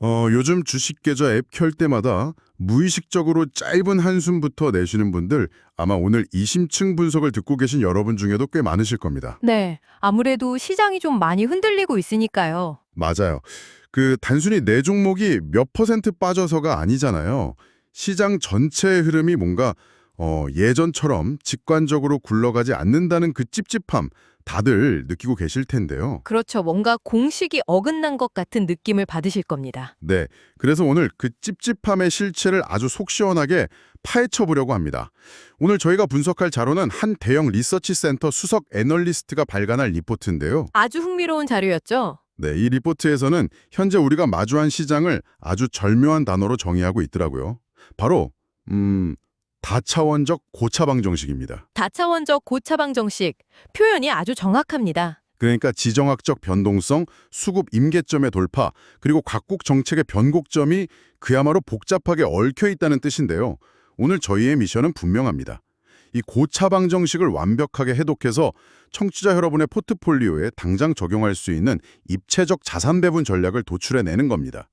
요즘 주식 계좌 앱 켤 때마다 무의식적으로 짧은 한숨부터 내쉬는 분들 아마 오늘 이심층 분석을 듣고 계신 여러분 중에도 꽤 많으실 겁니다. 네, 아무래도 시장이 좀 많이 흔들리고 있으니까요. 맞아요. 단순히 내 종목이 몇 퍼센트 빠져서가 아니잖아요. 시장 전체의 흐름이 뭔가 예전처럼 직관적으로 굴러가지 않는다는 그 찝찝함 다들 느끼고 계실 텐데요. 그렇죠. 뭔가 공식이 어긋난 것 같은 느낌을 받으실 겁니다. 네, 그래서 오늘 그 찝찝함의 실체를 아주 속 시원하게 파헤쳐 보려고 합니다. 오늘 저희가 분석할 자료는 한 대형 리서치 센터 수석 애널리스트가 발간할 리포트인데요. 아주 흥미로운 자료였죠? 네, 이 리포트에서는 현재 우리가 마주한 시장을 아주 절묘한 단어로 정의하고 있더라고요. 바로 다차원적 고차방 정식입니다. 다차원적 고차방 정식. 표현이 아주 정확합니다. 그러니까 지정학적 변동성, 수급 임계점의 돌파, 그리고 각국 정책의 변곡점이 그야말로 복잡하게 얽혀 있다는 뜻인데요. 오늘 저희의 미션은 분명합니다. 이 고차방 정식을 완벽하게 해독해서 청취자 여러분의 포트폴리오에 당장 적용할 수 있는 입체적 자산 배분 전략을 도출해내는 겁니다.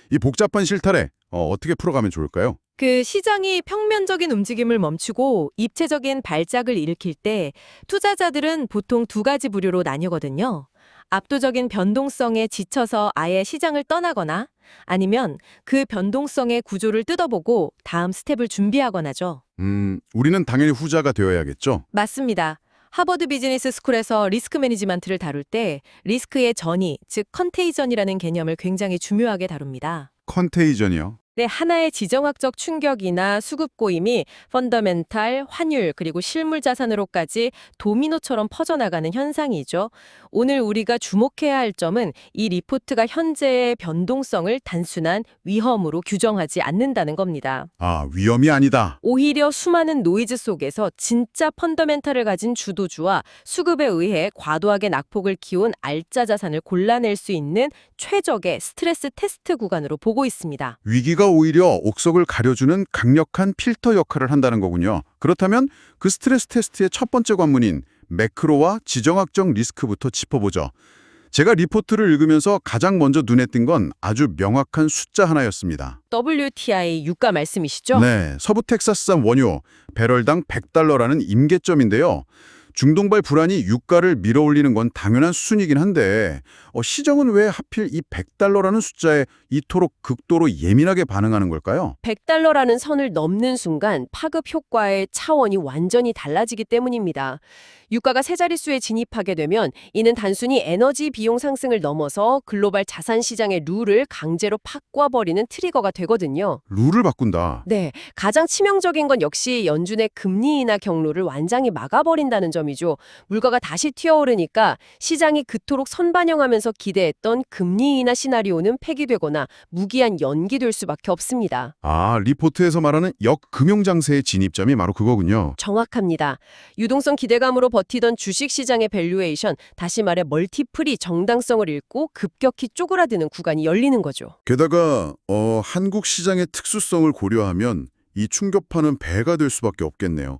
이 복잡한 실타래 어떻게 풀어가면 좋을까요? 그 시장이 평면적인 움직임을 멈추고 입체적인 발작을 일으킬 때 투자자들은 보통 두 가지 부류로 나뉘거든요. 압도적인 변동성에 지쳐서 아예 시장을 떠나거나 아니면 그 변동성의 구조를 뜯어보고 다음 스텝을 준비하거나죠. 우리는 당연히 후자가 되어야겠죠? 맞습니다. 하버드 비즈니스 스쿨에서 리스크 매니지먼트를 다룰 때 리스크의 전이, 즉 컨테이전이라는 개념을 굉장히 중요하게 다룹니다. 컨테이전이요. 네, 하나의 지정학적 충격이나 수급 고임이 펀더멘탈, 환율, 그리고 실물 자산으로까지 도미노처럼 퍼져나가는 현상이죠. 오늘 우리가 주목해야 할 점은 이 리포트가 현재의 변동성을 단순한 위험으로 규정하지 않는다는 겁니다. 아, 위험이 아니다. 오히려 수많은 노이즈 속에서 진짜 펀더멘탈을 가진 주도주와 수급에 의해 과도하게 낙폭을 키운 알짜 자산을 골라낼 수 있는 최적의 스트레스 테스트 구간으로 보고 있습니다. 위기가 오히려 옥석을 가려주는 강력한 필터 역할을 한다는 거군요. 그렇다면 그 스트레스 테스트의 첫 번째 관문인 매크로와 지정학적 리스크부터 짚어보죠. 제가 리포트를 읽으면서 가장 먼저 눈에 띈 건 아주 명확한 숫자 하나였습니다. WTI 유가 말씀이시죠? 네, 서부 텍사스산 원유 배럴당 $100라는 임계점인데요. 중동발 불안이 유가를 밀어올리는 건 당연한 수순이긴 한데 시장은 왜 하필 이 $100라는 숫자에 이토록 극도로 예민하게 반응하는 걸까요? $100라는 선을 넘는 순간 파급 효과의 차원이 완전히 달라지기 때문입니다. 유가가 세 자릿수에 진입하게 되면 이는 단순히 에너지 비용 상승을 넘어서 글로벌 자산 시장의 룰을 강제로 바꿔버리는 트리거가 되거든요. 룰을 바꾼다. 네, 가장 치명적인 건 역시 연준의 금리 인하 경로를 완전히 막아버린다는 점이죠. 물가가 다시 튀어오르니까 시장이 그토록 선반영하면서 기대했던 금리 인하 시나리오는 폐기되거나 무기한 연기될 수밖에 없습니다. 아, 리포트에서 말하는 역금융장세의 진입점이 바로 그거군요. 정확합니다. 유동성 기대감으로 버티던 주식시장의 밸류에이션, 다시 말해 멀티플이 정당성을 잃고 급격히 쪼그라드는 구간이 열리는 거죠. 게다가 한국 시장의 특수성을 고려하면 이 충격파는 배가 될 수밖에 없겠네요.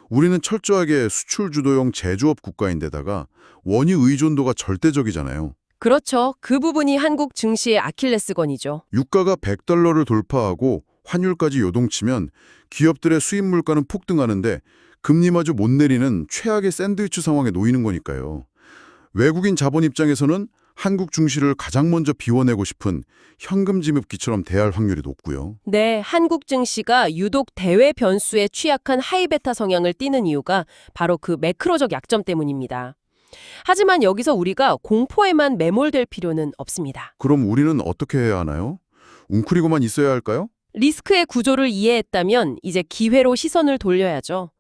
우리는 철저하게 수출 주도형 제조업 국가인데다가 원유 의존도가 절대적이잖아요. 그렇죠. 그 부분이 한국 증시의 아킬레스건이죠. 유가가 $100를 돌파하고 환율까지 요동치면 기업들의 수입 물가는 폭등하는데 금리마저 못 내리는 최악의 샌드위치 상황에 놓이는 거니까요. 외국인 자본 입장에서는 한국 증시를 가장 먼저 비워내고 싶은 현금 지급기처럼 대할 확률이 높고요. 네, 한국 증시가 유독 대외 변수에 취약한 하이베타 성향을 띠는 이유가 바로 그 매크로적 약점 때문입니다. 하지만 여기서 우리가 공포에만 매몰될 필요는 없습니다. 그럼 우리는 어떻게 해야 하나요? 웅크리고만 있어야 할까요? 리스크의 구조를 이해했다면 이제 기회로 시선을 돌려야죠.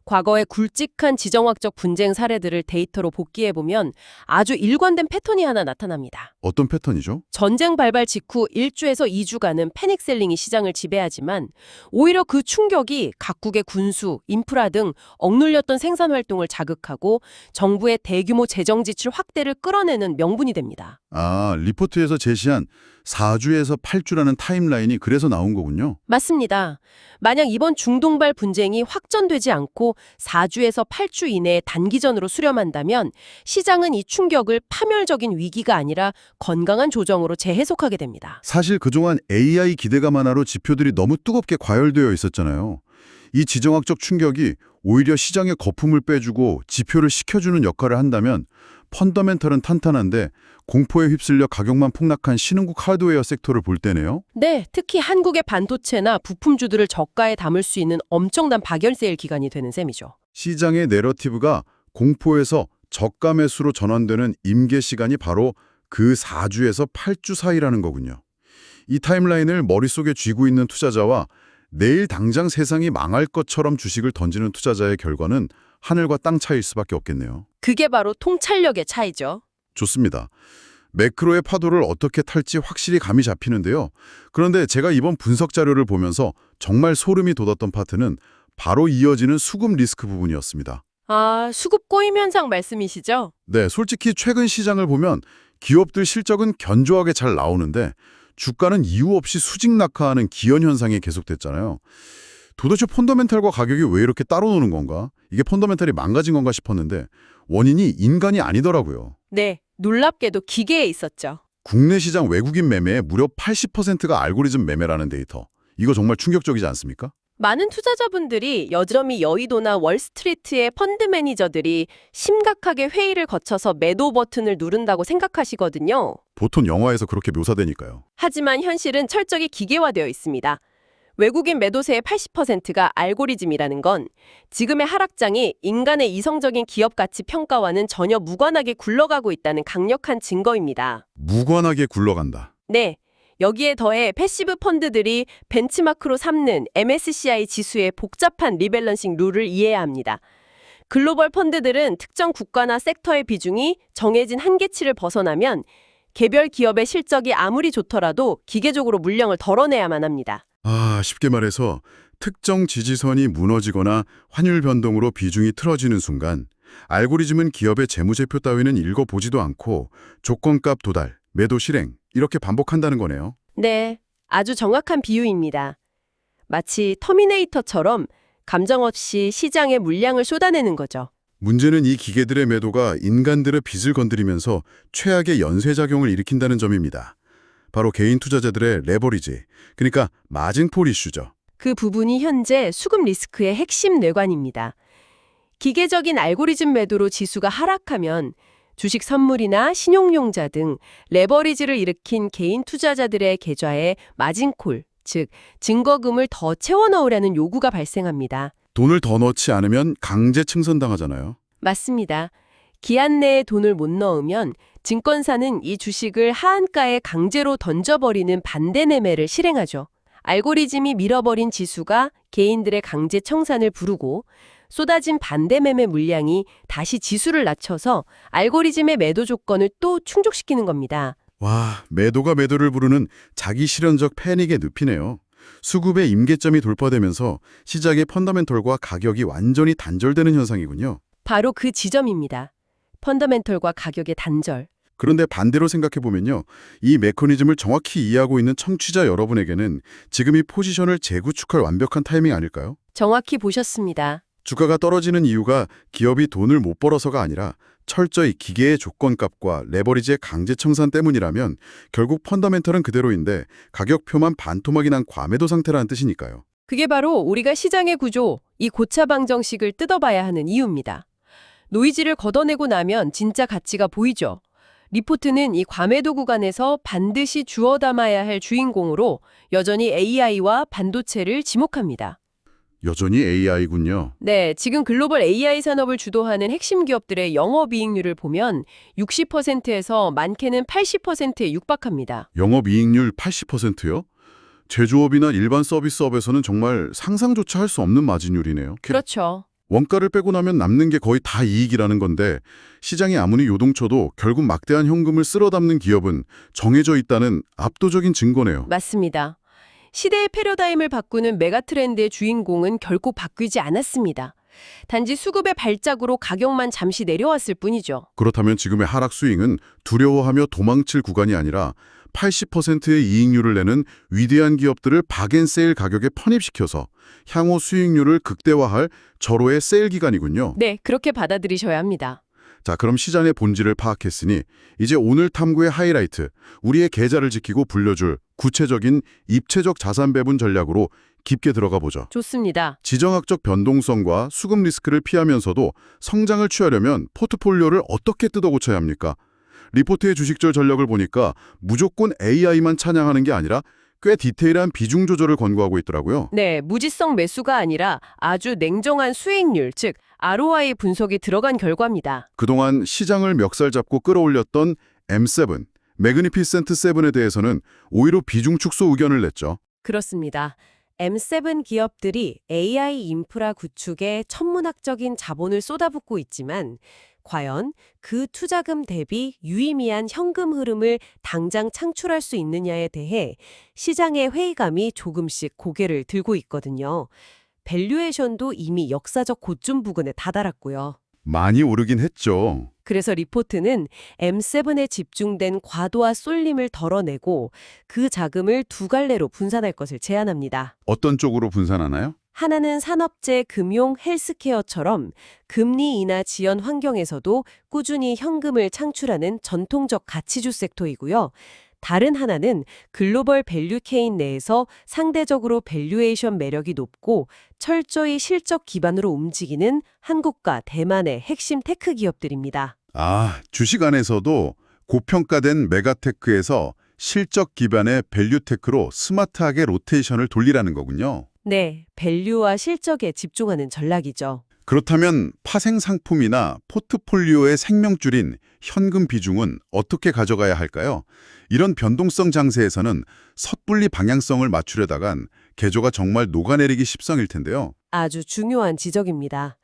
과거의 굵직한 지정학적 분쟁 사례들을 데이터로 복기해보면 아주 일관된 패턴이 하나 나타납니다. 어떤 패턴이죠? 전쟁 발발 직후 1주에서 2주간은 패닉셀링이 시장을 지배하지만 오히려 그 충격이 각국의 군수, 인프라 등 억눌렸던 생산활동을 자극하고 정부의 대규모 재정 지출 확대를 끌어내는 명분이 됩니다. 아, 리포트에서 제시한 4주에서 8주라는 타임라인이 그래서 나온 거군요. 맞습니다. 만약 이번 중동발 분쟁이 확전되지 않고 4주에서 8주 이내에 단기전으로 수렴한다면 시장은 이 충격을 파멸적인 위기가 아니라 건강한 조정으로 재해석하게 됩니다. 사실 그동안 AI 기대감 하나로 지표들이 너무 뜨겁게 과열되어 있었잖아요. 이 지정학적 충격이 오히려 시장에 거품을 빼주고 지표를 식혀주는 역할을 한다면 펀더멘털은 탄탄한데 공포에 휩쓸려 가격만 폭락한 신흥국 하드웨어 섹터를 볼 때네요. 네, 특히 한국의 반도체나 부품주들을 저가에 담을 수 있는 엄청난 박연 세일 기간이 되는 셈이죠. 시장의 내러티브가 공포에서 저가 매수로 전환되는 임계 시간이 바로 그 4주에서 8주 사이라는 거군요. 이 타임라인을 머릿속에 쥐고 있는 투자자와 내일 당장 세상이 망할 것처럼 주식을 던지는 투자자의 결과는 하늘과 땅 차이일 수밖에 없겠네요. 그게 바로 통찰력의 차이죠. 좋습니다. 매크로의 파도를 어떻게 탈지 확실히 감이 잡히는데요. 그런데 제가 이번 분석 자료를 보면서 정말 소름이 돋았던 파트는 바로 이어지는 수급 리스크 부분이었습니다. 아, 수급 꼬임 현상 말씀이시죠? 네, 솔직히 최근 시장을 보면 기업들 실적은 견조하게 잘 나오는데 주가는 이유 없이 수직 낙하하는 기연 현상이 계속됐잖아요. 도대체 펀더멘탈과 가격이 왜 이렇게 따로 노는 건가? 이게 펀더멘탈이 망가진 건가 싶었는데 원인이 인간이 아니더라고요. 네, 놀랍게도 기계에 있었죠. 국내 시장 외국인 매매의 무려 80%가 알고리즘 매매라는 데이터. 이거 정말 충격적이지 않습니까? 많은 투자자분들이 여전히 여의도나 월스트리트의 펀드 매니저들이 심각하게 회의를 거쳐서 매도 버튼을 누른다고 생각하시거든요. 보통 영화에서 그렇게 묘사되니까요. 하지만 현실은 철저히 기계화되어 있습니다. 외국인 매도세의 80%가 알고리즘이라는 건 지금의 하락장이 인간의 이성적인 기업 가치 평가와는 전혀 무관하게 굴러가고 있다는 강력한 증거입니다. 무관하게 굴러간다. 네, 여기에 더해 패시브 펀드들이 벤치마크로 삼는 MSCI 지수의 복잡한 리밸런싱 룰을 이해해야 합니다. 글로벌 펀드들은 특정 국가나 섹터의 비중이 정해진 한계치를 벗어나면 개별 기업의 실적이 아무리 좋더라도 기계적으로 물량을 덜어내야만 합니다. 쉽게 말해서 특정 지지선이 무너지거나 환율 변동으로 비중이 틀어지는 순간 알고리즘은 기업의 재무제표 따위는 읽어보지도 않고 조건값 도달, 매도 실행 이렇게 반복한다는 거네요. 네, 아주 정확한 비유입니다. 마치 터미네이터처럼 감정 없이 시장에 물량을 쏟아내는 거죠. 문제는 이 기계들의 매도가 인간들의 빚을 건드리면서 최악의 연쇄작용을 일으킨다는 점입니다. 바로 개인 투자자들의 레버리지, 그러니까 마진폴 이슈죠. 그 부분이 현재 수급 리스크의 핵심 뇌관입니다. 기계적인 알고리즘 매도로 지수가 하락하면 주식 선물이나 신용융자 등 레버리지를 일으킨 개인 투자자들의 계좌에 마진콜, 즉 증거금을 더 채워 넣으라는 요구가 발생합니다. 돈을 더 넣지 않으면 강제 증선당하잖아요. 맞습니다. 기한 내에 돈을 못 넣으면 증권사는 이 주식을 하한가에 강제로 던져버리는 반대 매매를 실행하죠. 알고리즘이 밀어버린 지수가 개인들의 강제 청산을 부르고 쏟아진 반대 매매 물량이 다시 지수를 낮춰서 알고리즘의 매도 조건을 또 충족시키는 겁니다. 와, 매도가 매도를 부르는 자기 실현적 패닉의 늪이네요. 수급의 임계점이 돌파되면서 시장의 펀더멘털과 가격이 완전히 단절되는 현상이군요. 바로 그 지점입니다. 펀더멘털과 가격의 단절. 그런데 반대로 생각해보면요. 이 메커니즘을 정확히 이해하고 있는 청취자 여러분에게는 지금 이 포지션을 재구축할 완벽한 타이밍 아닐까요? 정확히 보셨습니다. 주가가 떨어지는 이유가 기업이 돈을 못 벌어서가 아니라 철저히 기계의 조건값과 레버리지의 강제 청산 때문이라면 결국 펀더멘털은 그대로인데 가격표만 반토막이 난 과매도 상태라는 뜻이니까요. 그게 바로 우리가 시장의 구조, 이 고차 방정식을 뜯어봐야 하는 이유입니다. 노이즈를 걷어내고 나면 진짜 가치가 보이죠. 리포트는 이 과매도 구간에서 반드시 주워 담아야 할 주인공으로 여전히 AI와 반도체를 지목합니다. 여전히 AI군요. 네, 지금 글로벌 AI 산업을 주도하는 핵심 기업들의 영업이익률을 보면 60%에서 많게는 80%에 육박합니다. 영업이익률 80%요? 제조업이나 일반 서비스업에서는 정말 상상조차 할 수 없는 마진율이네요. 그렇죠. 원가를 빼고 나면 남는 게 거의 다 이익이라는 건데 시장이 아무리 요동쳐도 결국 막대한 현금을 쓸어 담는 기업은 정해져 있다는 압도적인 증거네요. 맞습니다. 시대의 패러다임을 바꾸는 메가트렌드의 주인공은 결코 바뀌지 않았습니다. 단지 수급의 발작으로 가격만 잠시 내려왔을 뿐이죠. 그렇다면 지금의 하락 스윙은 두려워하며 도망칠 구간이 아니라 80%의 이익률을 내는 위대한 기업들을 박앤세일 가격에 편입시켜서 향후 수익률을 극대화할 절호의 세일 기간이군요. 네, 그렇게 받아들이셔야 합니다. 자, 그럼 시장의 본질을 파악했으니 이제 오늘 탐구의 하이라이트, 우리의 계좌를 지키고 불려줄 구체적인 입체적 자산 배분 전략으로 깊게 들어가 보죠. 좋습니다. 지정학적 변동성과 수급 리스크를 피하면서도 성장을 취하려면 포트폴리오를 어떻게 뜯어 고쳐야 합니까? 리포트의 주식절 전략을 보니까 무조건 AI만 찬양하는 게 아니라 꽤 디테일한 비중 조절을 권고하고 있더라고요. 네, 무지성 매수가 아니라 아주 냉정한 수익률, 즉 ROI 분석이 들어간 결과입니다. 그동안 시장을 멱살 잡고 끌어올렸던 M7, 매그니피센트 7에 대해서는 오히려 비중 축소 의견을 냈죠. 그렇습니다. M7 기업들이 AI 인프라 구축에 천문학적인 자본을 쏟아붓고 있지만 과연 그 투자금 대비 유의미한 현금 흐름을 당장 창출할 수 있느냐에 대해 시장의 회의감이 조금씩 고개를 들고 있거든요. 밸류에이션도 이미 역사적 고점 부근에 다다랐고요. 많이 오르긴 했죠. 그래서 리포트는 M7에 집중된 과도한 쏠림을 덜어내고 그 자금을 두 갈래로 분산할 것을 제안합니다. 어떤 쪽으로 분산하나요? 하나는 산업재, 금융, 헬스케어처럼 금리 인하 지연 환경에서도 꾸준히 현금을 창출하는 전통적 가치주 섹터이고요. 다른 하나는 글로벌 밸류체인 내에서 상대적으로 밸류에이션 매력이 높고 철저히 실적 기반으로 움직이는 한국과 대만의 핵심 테크 기업들입니다. 아, 주식 안에서도 고평가된 메가테크에서 실적 기반의 밸류테크로 스마트하게 로테이션을 돌리라는 거군요. 네, 밸류와 실적에 집중하는 전략이죠. 그렇다면 파생 상품이나 포트폴리오의 생명줄인 현금 비중은 어떻게 가져가야 할까요? 이런 변동성 장세에서는 섣불리 방향성을 맞추려다간 개조가 정말 녹아내리기 십상일 텐데요. 아주 중요한 지적입니다.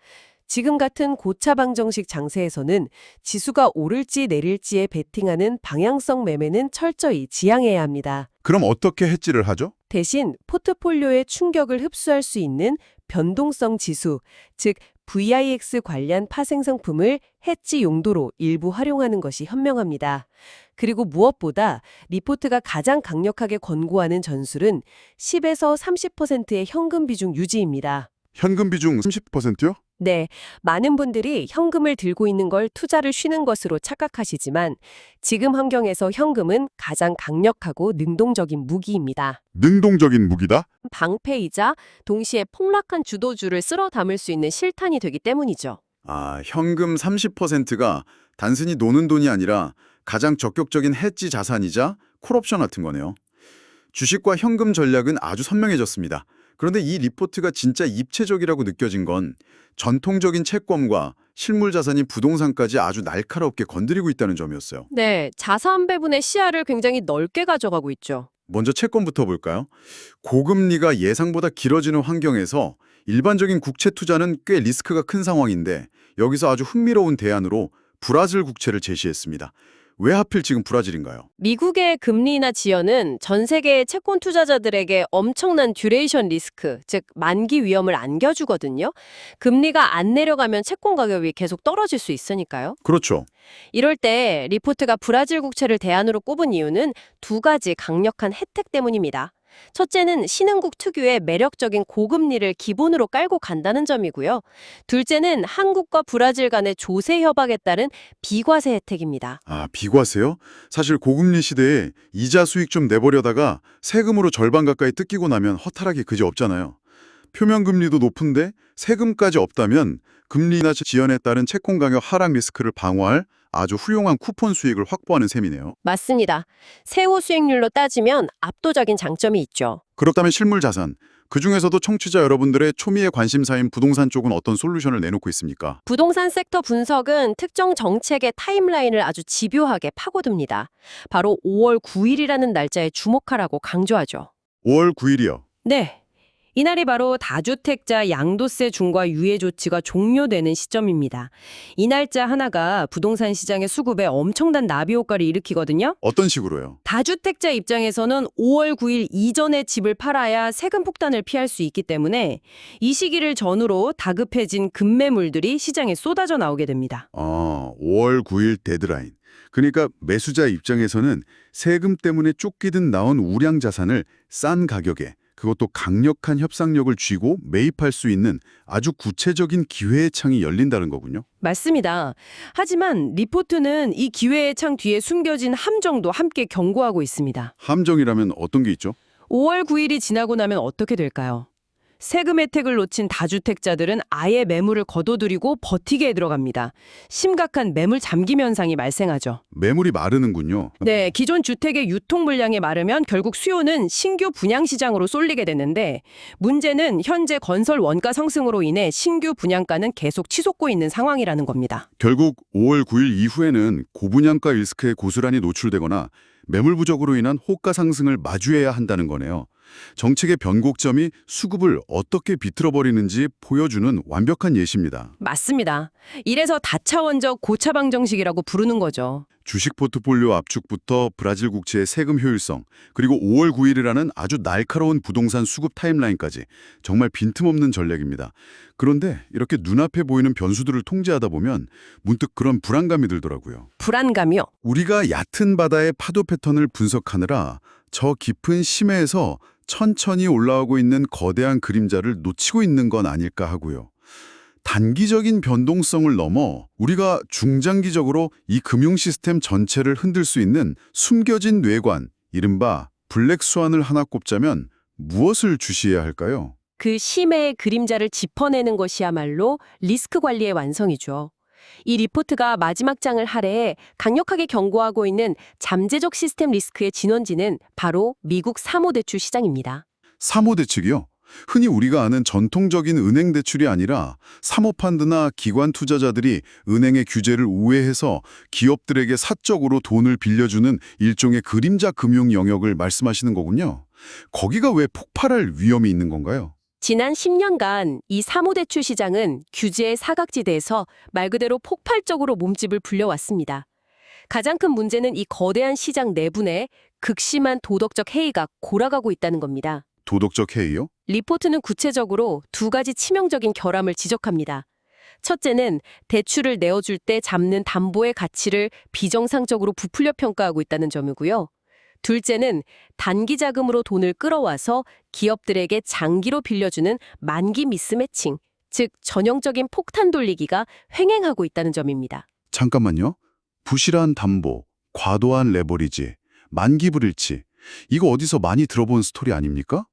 지금 같은 고차방정식 장세에서는 지수가 오를지 내릴지에 베팅하는 방향성 매매는 철저히 지양해야 합니다. 그럼 어떻게 해지를 하죠? 대신 포트폴리오의 충격을 흡수할 수 있는 변동성 지수, 즉 VIX 관련 파생 상품을 해지 용도로 일부 활용하는 것이 현명합니다. 그리고 무엇보다 리포트가 가장 강력하게 권고하는 전술은 10에서 30%의 현금 비중 유지입니다. 현금 비중 30%요? 네, 많은 분들이 현금을 들고 있는 걸 투자를 쉬는 것으로 착각하시지만 지금 환경에서 현금은 가장 강력하고 능동적인 무기입니다. 능동적인 무기다? 방패이자 동시에 폭락한 주도주를 쓸어 담을 수 있는 실탄이 되기 때문이죠. 아, 현금 30%가 단순히 노는 돈이 아니라 가장 적격적인 해지 자산이자 콜옵션 같은 거네요. 주식과 현금 전략은 아주 선명해졌습니다. 그런데 이 리포트가 진짜 입체적이라고 느껴진 건 전통적인 채권과 실물 자산인 부동산까지 아주 날카롭게 건드리고 있다는 점이었어요. 네, 자산 배분의 시야를 굉장히 넓게 가져가고 있죠. 먼저 채권부터 볼까요? 고금리가 예상보다 길어지는 환경에서 일반적인 국채 투자는 꽤 리스크가 큰 상황인데 여기서 아주 흥미로운 대안으로 브라질 국채를 제시했습니다. 왜 하필 지금 브라질인가요? 미국의 금리 인하 지연은 전 세계의 채권 투자자들에게 엄청난 듀레이션 리스크, 즉 만기 위험을 안겨주거든요. 금리가 안 내려가면 채권 가격이 계속 떨어질 수 있으니까요. 그렇죠. 이럴 때 리포트가 브라질 국채를 대안으로 꼽은 이유는 두 가지 강력한 혜택 때문입니다. 첫째는 신흥국 특유의 매력적인 고금리를 기본으로 깔고 간다는 점이고요. 둘째는 한국과 브라질 간의 조세 협약에 따른 비과세 혜택입니다. 아, 비과세요? 사실 고금리 시대에 이자 수익 좀 내보려다가 세금으로 절반 가까이 뜯기고 나면 허탈하기 그지없잖아요. 표면 금리도 높은데 세금까지 없다면 금리 인하 지연에 따른 채권 가격 하락 리스크를 방어할 아주 훌륭한 쿠폰 수익을 확보하는 셈이네요. 맞습니다. 세후 수익률로 따지면 압도적인 장점이 있죠. 그렇다면 실물 자산, 그중에서도 청취자 여러분들의 초미의 관심사인 부동산 쪽은 어떤 솔루션을 내놓고 있습니까? 부동산 섹터 분석은 특정 정책의 타임라인을 아주 집요하게 파고듭니다. 바로 5월 9일이라는 날짜에 주목하라고 강조하죠. 5월 9일이요. 네. 이날이 바로 다주택자 양도세 중과 유예 조치가 종료되는 시점입니다. 이 날짜 하나가 부동산 시장의 수급에 엄청난 나비 효과를 일으키거든요. 어떤 식으로요? 다주택자 입장에서는 5월 9일 이전에 집을 팔아야 세금 폭탄을 피할 수 있기 때문에 이 시기를 전후로 다급해진 급매물들이 시장에 쏟아져 나오게 됩니다. 5월 9일 데드라인. 그러니까 매수자 입장에서는 세금 때문에 쫓기듯 나온 우량 자산을 싼 가격에 그것도 강력한 협상력을 쥐고 매입할 수 있는 아주 구체적인 기회의 창이 열린다는 거군요. 맞습니다. 하지만 리포트는 이 기회의 창 뒤에 숨겨진 함정도 함께 경고하고 있습니다. 함정이라면 어떤 게 있죠? 5월 9일이 지나고 나면 어떻게 될까요? 세금 혜택을 놓친 다주택자들은 아예 매물을 거둬들이고 버티기에 들어갑니다. 심각한 매물 잠김 현상이 발생하죠. 매물이 마르는군요. 네, 기존 주택의 유통 물량이 마르면 결국 수요는 신규 분양 시장으로 쏠리게 되는데 문제는 현재 건설 원가 상승으로 인해 신규 분양가는 계속 치솟고 있는 상황이라는 겁니다. 결국 5월 9일 이후에는 고분양가 리스크에 고스란히 노출되거나 매물 부족으로 인한 호가 상승을 마주해야 한다는 거네요. 정책의 변곡점이 수급을 어떻게 비틀어버리는지 보여주는 완벽한 예시입니다. 맞습니다. 이래서 다차원적 고차방 정식이라고 부르는 거죠. 주식 포트폴리오 압축부터 브라질 국채의 세금 효율성, 그리고 5월 9일이라는 아주 날카로운 부동산 수급 타임라인까지 정말 빈틈없는 전략입니다. 그런데 이렇게 눈앞에 보이는 변수들을 통제하다 보면 문득 그런 불안감이 들더라고요. 불안감이요? 우리가 얕은 바다의 파도 패턴을 분석하느라 저 깊은 심해에서 천천히 올라오고 있는 거대한 그림자를 놓치고 있는 건 아닐까 하고요. 단기적인 변동성을 넘어 우리가 중장기적으로 이 금융 시스템 전체를 흔들 수 있는 숨겨진 뇌관, 이른바 블랙스완을 하나 꼽자면 무엇을 주시해야 할까요? 그 심해의 그림자를 짚어내는 것이야말로 리스크 관리의 완성이죠. 이 리포트가 마지막 장을 할애해 강력하게 경고하고 있는 잠재적 시스템 리스크의 진원지는 바로 미국 사모대출 시장입니다. 사모대출이요? 흔히 우리가 아는 전통적인 은행 대출이 아니라 사모펀드나 기관 투자자들이 은행의 규제를 우회해서 기업들에게 사적으로 돈을 빌려주는 일종의 그림자 금융 영역을 말씀하시는 거군요. 거기가 왜 폭발할 위험이 있는 건가요? 지난 10년간 이 사모대출 시장은 규제의 사각지대에서 말 그대로 폭발적으로 몸집을 불려왔습니다. 가장 큰 문제는 이 거대한 시장 내부내 극심한 도덕적 해이가 골아가고 있다는 겁니다. 도덕적 해이요? 리포트는 구체적으로 두 가지 치명적인 결함을 지적합니다. 첫째는 대출을 내어줄 때 잡는 담보의 가치를 비정상적으로 부풀려 평가하고 있다는 점이고요. 둘째는 단기 자금으로 돈을 끌어와서 기업들에게 장기로 빌려주는 만기 미스매칭, 즉 전형적인 폭탄 돌리기가 횡행하고 있다는 점입니다. 잠깐만요. 부실한 담보, 과도한 레버리지, 만기 불일치. 이거 어디서 많이 들어본 스토리 아닙니까?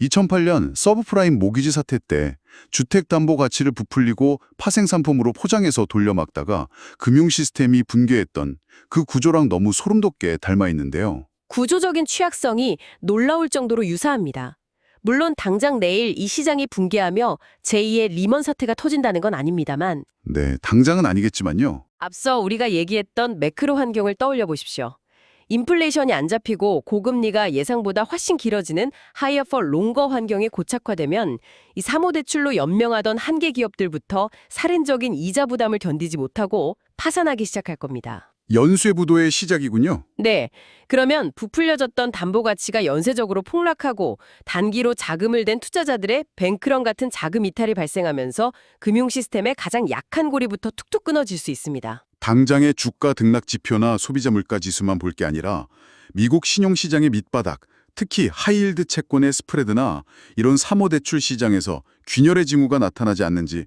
2008년 서브프라임 모기지 사태 때 주택담보 가치를 부풀리고 파생상품으로 포장해서 돌려막다가 금융 시스템이 붕괴했던 그 구조랑 너무 소름 돋게 닮아 있는데요. 구조적인 취약성이 놀라울 정도로 유사합니다. 물론 당장 내일 이 시장이 붕괴하며 제2의 리먼 사태가 터진다는 건 아닙니다만 네, 당장은 아니겠지만요. 앞서 우리가 얘기했던 매크로 환경을 떠올려 보십시오. 인플레이션이 안 잡히고 고금리가 예상보다 훨씬 길어지는 하이어 for 롱거 환경이 고착화되면 이 사모대출로 연명하던 한계 기업들부터 살인적인 이자 부담을 견디지 못하고 파산하기 시작할 겁니다. 연쇄부도의 시작이군요. 네, 그러면 부풀려졌던 담보 가치가 연쇄적으로 폭락하고 단기로 자금을 댄 투자자들의 뱅크런 같은 자금 이탈이 발생하면서 금융 시스템의 가장 약한 고리부터 툭툭 끊어질 수 있습니다. 당장의 주가 등락 지표나 소비자 물가 지수만 볼 게 아니라 미국 신용시장의 밑바닥, 특히 하이힐드 채권의 스프레드나 이런 사모대출 시장에서 균열의 징후가 나타나지 않는지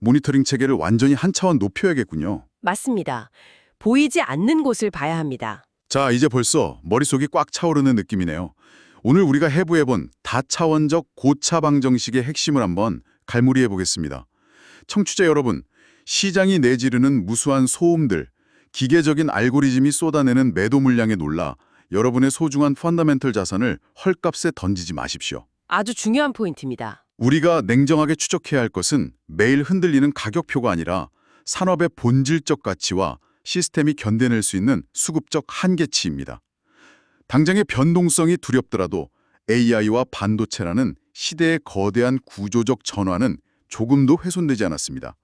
모니터링 체계를 완전히 한 차원 높여야겠군요. 맞습니다. 보이지 않는 곳을 봐야 합니다. 자, 이제 벌써 머릿속이 꽉 차오르는 느낌이네요. 오늘 우리가 해부해본 다차원적 고차방 정식의 핵심을 한번 갈무리해 보겠습니다. 청취자 여러분, 시장이 내지르는 무수한 소음들, 기계적인 알고리즘이 쏟아내는 매도 물량에 놀라 여러분의 소중한 펀더멘털 자산을 헐값에 던지지 마십시오. 아주 중요한 포인트입니다. 우리가 냉정하게 추적해야 할 것은 매일 흔들리는 가격표가 아니라 산업의 본질적 가치와 시스템이 견뎌낼 수 있는 수급적 한계치입니다. 당장의 변동성이 두렵더라도 AI와 반도체라는 시대의 거대한 구조적 전환은 조금도 훼손되지 않았습니다.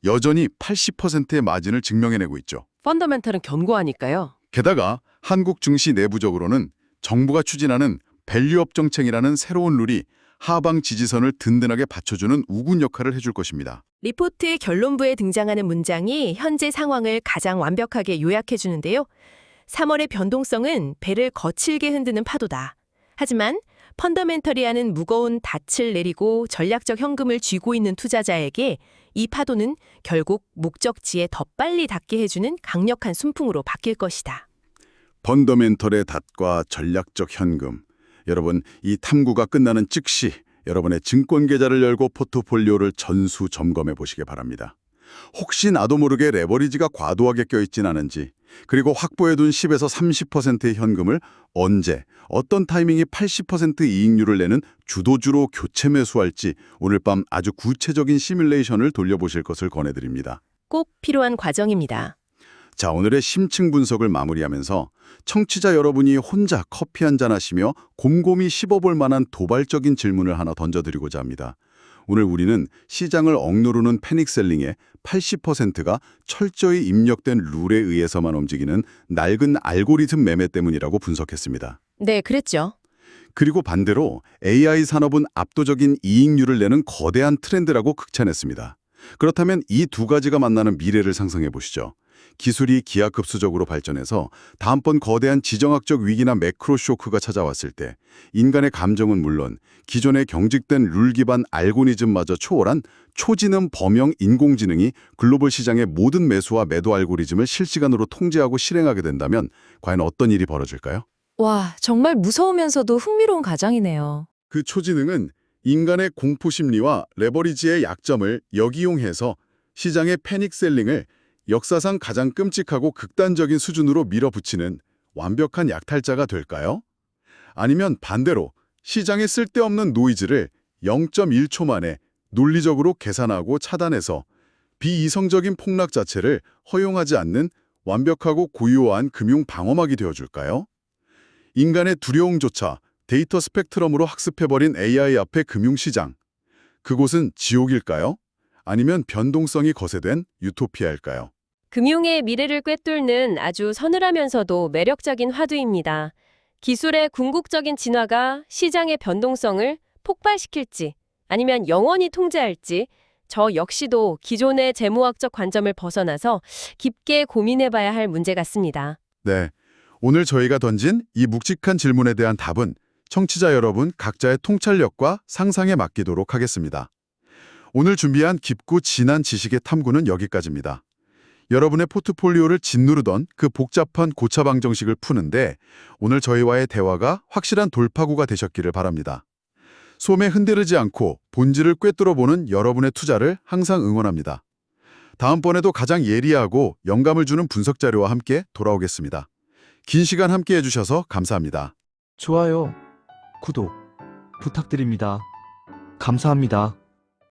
여전히 80%의 마진을 증명해내고 있죠. 펀더멘털은 견고하니까요. 게다가 한국 증시 내부적으로는 정부가 추진하는 밸류업 정책이라는 새로운 룰이 하방 지지선을 든든하게 받쳐주는 우군 역할을 해줄 것입니다. 리포트의 결론부에 등장하는 문장이 현재 상황을 가장 완벽하게 요약해 주는데요. 3월의 변동성은 배를 거칠게 흔드는 파도다. 하지만 펀더멘털이라는 무거운 닻을 내리고 전략적 현금을 쥐고 있는 투자자에게 이 파도는 결국 목적지에 더 빨리 닿게 해주는 강력한 순풍으로 바뀔 것이다. 펀더멘털의 닷과 전략적 현금. 여러분, 이 탐구가 끝나는 즉시 여러분의 증권 계좌를 열고 포트폴리오를 전수 점검해 보시기 바랍니다. 혹시 나도 모르게 레버리지가 과도하게 껴있진 않은지, 그리고 확보해둔 10에서 30%의 현금을 언제, 어떤 타이밍이 80% 이익률을 내는 주도주로 교체 매수할지 오늘 밤 아주 구체적인 시뮬레이션을 돌려보실 것을 권해드립니다. 꼭 필요한 과정입니다. 자, 오늘의 심층 분석을 마무리하면서 청취자 여러분이 혼자 커피 한잔 하시며 곰곰이 씹어볼 만한 도발적인 질문을 하나 던져드리고자 합니다. 오늘 우리는 시장을 억누르는 패닉셀링의 80%가 철저히 입력된 룰에 의해서만 움직이는 낡은 알고리즘 매매 때문이라고 분석했습니다. 네, 그랬죠. 그리고 반대로 AI 산업은 압도적인 이익률을 내는 거대한 트렌드라고 극찬했습니다. 그렇다면 이 두 가지가 만나는 미래를 상상해 보시죠. 기술이 기하급수적으로 발전해서 다음번 거대한 지정학적 위기나 매크로 쇼크가 찾아왔을 때 인간의 감정은 물론 기존의 경직된 룰 기반 알고리즘마저 초월한 초지능 범용 인공지능이 글로벌 시장의 모든 매수와 매도 알고리즘을 실시간으로 통제하고 실행하게 된다면 과연 어떤 일이 벌어질까요? 와, 정말 무서우면서도 흥미로운 가정이네요. 그 초지능은 인간의 공포심리와 레버리지의 약점을 역이용해서 시장의 패닉셀링을 역사상 가장 끔찍하고 극단적인 수준으로 밀어붙이는 완벽한 약탈자가 될까요? 아니면 반대로 시장에 쓸데없는 노이즈를 0.1초 만에 논리적으로 계산하고 차단해서 비이성적인 폭락 자체를 허용하지 않는 완벽하고 고유한 금융 방어막이 되어줄까요? 인간의 두려움조차 데이터 스펙트럼으로 학습해버린 AI 앞의 금융시장. 그곳은 지옥일까요? 아니면 변동성이 거세된 유토피아일까요? 금융의 미래를 꿰뚫는 아주 서늘하면서도 매력적인 화두입니다. 기술의 궁극적인 진화가 시장의 변동성을 폭발시킬지 아니면 영원히 통제할지 저 역시도 기존의 재무학적 관점을 벗어나서 깊게 고민해봐야 할 문제 같습니다. 네, 오늘 저희가 던진 이 묵직한 질문에 대한 답은 청취자 여러분 각자의 통찰력과 상상에 맡기도록 하겠습니다. 오늘 준비한 깊고 진한 지식의 탐구는 여기까지입니다. 여러분의 포트폴리오를 짓누르던 그 복잡한 고차 방정식을 푸는데 오늘 저희와의 대화가 확실한 돌파구가 되셨기를 바랍니다. 소매 흔들리지 않고 본질을 꿰뚫어보는 여러분의 투자를 항상 응원합니다. 다음번에도 가장 예리하고 영감을 주는 분석 자료와 함께 돌아오겠습니다. 긴 시간 함께 해주셔서 감사합니다. 좋아요, 구독 부탁드립니다. 감사합니다.